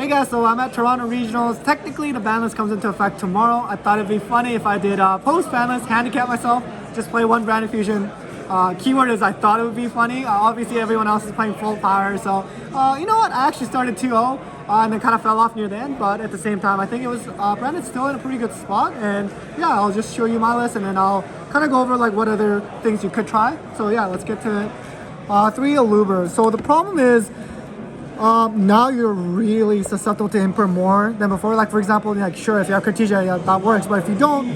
Hey guys, so I'm at Toronto Regionals. Technically, the ban list comes into effect tomorrow. I thought it'd be funny if I did post ban list, handicap myself, just play one brand infusion. Keyword is I thought it would be funny. Obviously, everyone else is playing full power, so you know what? I actually started 2-0 and then kind of fell off near the end, but at the same time, I think it was Brandon's still in a pretty good spot. And yeah, I'll just show you my list and then I'll kind of go over like what other things you could try. So yeah, let's get to it. 3 Alubers. So the problem is, now you're really susceptible to imper more than before. Like for example, like sure, if you have Cartesia, yeah, that works. But if you don't,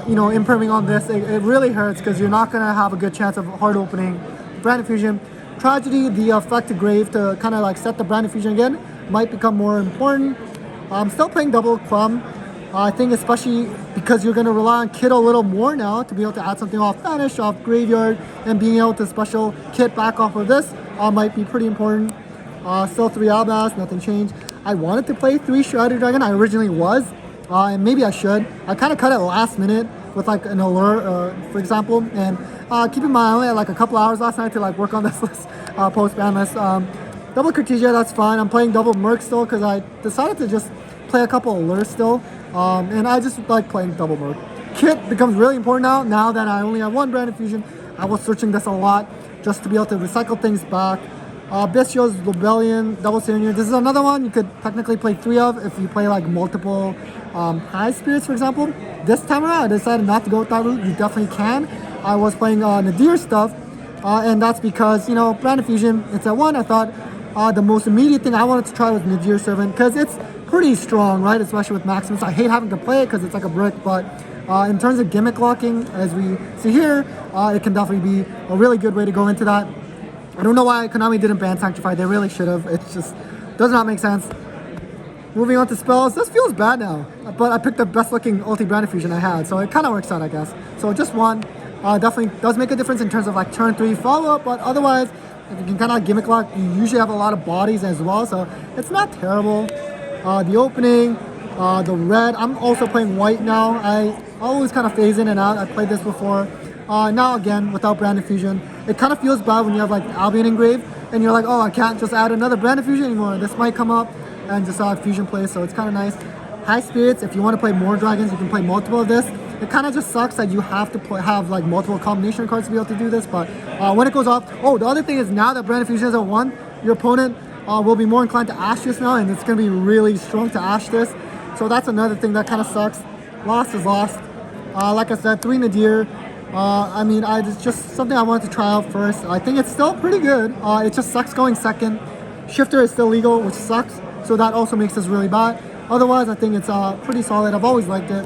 you know, improving on this, it really hurts because you're not gonna have a good chance of hard opening brand infusion. Tragedy, the effect grave to kind of like set the brand infusion again might become more important. I'm still playing double crumb. I think especially because you're gonna rely on kit a little more now to be able to add something off banish, off graveyard, and being able to special kit back off of this might be pretty important. Still 3 Albas, nothing changed. I wanted to play 3 Shrouded Dragon, I originally was, and maybe I should. I kind of cut it last minute with like an allure, for example, and keep in mind I only had like a couple hours last night to like work on this list, post-ban list. Double Cartesia, that's fine. I'm playing double Merc still because I decided to just play a couple allures still, and I just like playing double Merc. Kit becomes really important now that I only have 1 brand infusion. I was searching this a lot just to be able to recycle things back. Bestio's Rebellion, Double Senior. This is another one you could technically play 3 of if you play like multiple high spirits, for example. This time around, I decided not to go with that route. You definitely can. I was playing Nadir stuff, and that's because, you know, brand infusion, it's at 1. I thought the most immediate thing I wanted to try was Nadir Servant because it's pretty strong, right? Especially with Maximus. I hate having to play it because it's like a brick, but in terms of gimmick locking, as we see here, it can definitely be a really good way to go into that. I don't know why Konami didn't ban Sanctify. They really should have. It just does not make sense. Moving on to spells. This feels bad now, but I picked the best looking ulti brand infusion I had, so it kind of works out, I guess. So just 1 definitely does make a difference in terms of like turn 3 follow-up, but otherwise, if you can kind of gimmick lock, you usually have a lot of bodies as well, so it's not terrible. The opening, the red. I'm also playing white now. I always kind of phase in and out. I played this before. Now again, without brand infusion, it kind of feels bad when you have like Albion engraved and you're like, oh, I can't just add another brand infusion anymore. This might come up and just add fusion plays, so it's kind of nice. High spirits, if you want to play more dragons, you can play multiple of this. It kind of just sucks that you have to have like multiple combination cards to be able to do this, but when it goes off, oh, the other thing is now that brand infusion is at 1, your opponent will be more inclined to ash this now, and it's going to be really strong to ash this. So that's another thing that kind of sucks. Lost is lost. Like I said, 3 Nadir. I mean, it's just something I wanted to try out first. I think it's still pretty good. It just sucks going second. Shifter is still legal, which sucks. So that also makes this really bad. Otherwise, I think it's pretty solid. I've always liked it.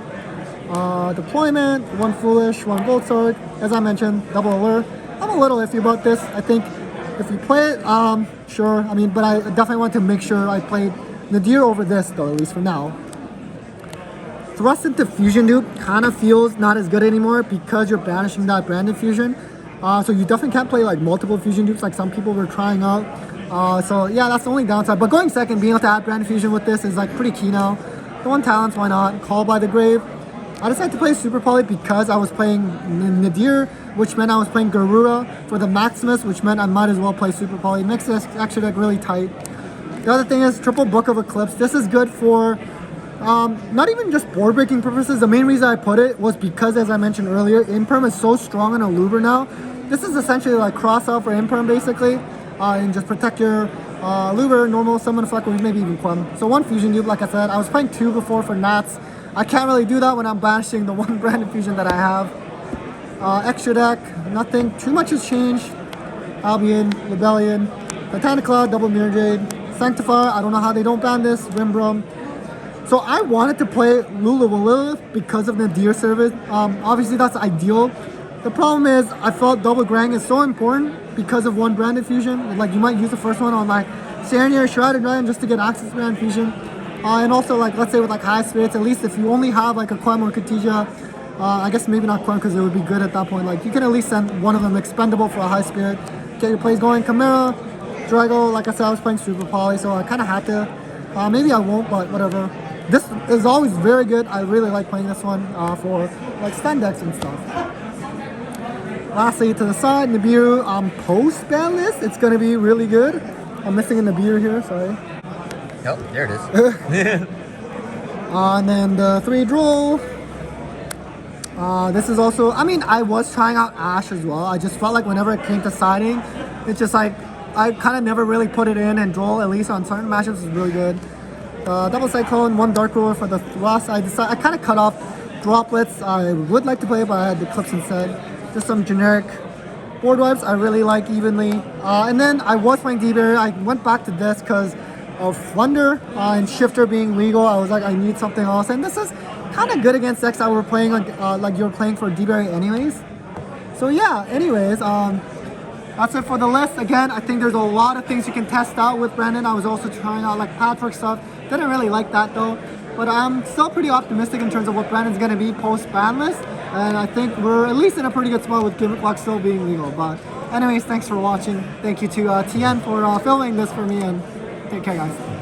Deployment, 1 Foolish, 1 Gold Sword. As I mentioned, double allure. I'm a little iffy about this. I think if you play it, sure. I mean, but I definitely want to make sure I played Nadir over this, though, at least for now. Thrust into Fusion Dupe kind of feels not as good anymore because you're banishing that brand infusion. So you definitely can't play like multiple Fusion Dupes like some people were trying out. So yeah, that's the only downside. But going second, being able to add brand infusion with this is like pretty key now. The 1 Talents, why not? Call by the Grave. I decided to play Super Poly because I was playing Nadir, which meant I was playing Garura for the Maximus, which meant I might as well play Super Poly. Makes this actually like really tight. The other thing is triple Book of Eclipse. This is good for not even just board breaking purposes. The main reason I put it was because, as I mentioned earlier, Imperm is so strong on a Luber now. This is essentially like cross out for Imperm basically, and just protect your Luber, normal, summon effect, or maybe even Quem. So 1 Fusion Dupe, like I said. I was playing 2 before for Nats. I can't really do that when I'm banishing the 1 brand infusion that I have. Extra deck, nothing too much has changed. Albion, Rebellion, Titanic Cloud, Double Mirror Jade, Sanctifier. I don't know how they don't ban this. Rimbrum. So I wanted to play Lilith because of Nadir service. Obviously that's ideal. The problem is I felt double Grang is so important because of 1 brand infusion. Like you might use the first one on like Serenity or Shrouded Dragon just to get access to brand infusion. And also like let's say with like high spirits, at least if you only have like a Quem or Cartesia, I guess maybe not Quem because it would be good at that point. Like you can at least send one of them expendable for a high spirit. Get your plays going. Chimera, Drago, like I said, I was playing Super Poly, so I kind of had to. Maybe I won't, but whatever. This is always very good. I really like playing this one for like stand decks and stuff. Lastly, to the side, Nibiru post ban list. It's going to be really good. I'm missing a Nibiru here, sorry. Oh, there it is. And then the 3 draw. This is also, I mean, I was trying out Ash as well. I just felt like whenever it came to siding, it's just like, I kind of never really put it in, and draw, at least on certain matchups, is really good. Double Cyclone, 1 Dark Ruler for the thrust. I kind of cut off droplets. I would like to play, but I had the clips instead. Just some generic board wipes I really like evenly. And then I was playing D-Barrier. I went back to this because of Flunder and Shifter being legal. I was like, I need something else. And this is kind of good against decks that were playing like you're playing for D-Barrier anyways. So yeah, anyways, that's it for the list. Again, I think there's a lot of things you can test out with Brandon. I was also trying out like patchwork stuff. Didn't really like that though. But I'm still pretty optimistic in terms of what Brandon's going to be post-ban list. And I think we're at least in a pretty good spot with Gimmick Lock still being legal. But anyways, thanks for watching. Thank you to TN for filming this for me, and take care, guys.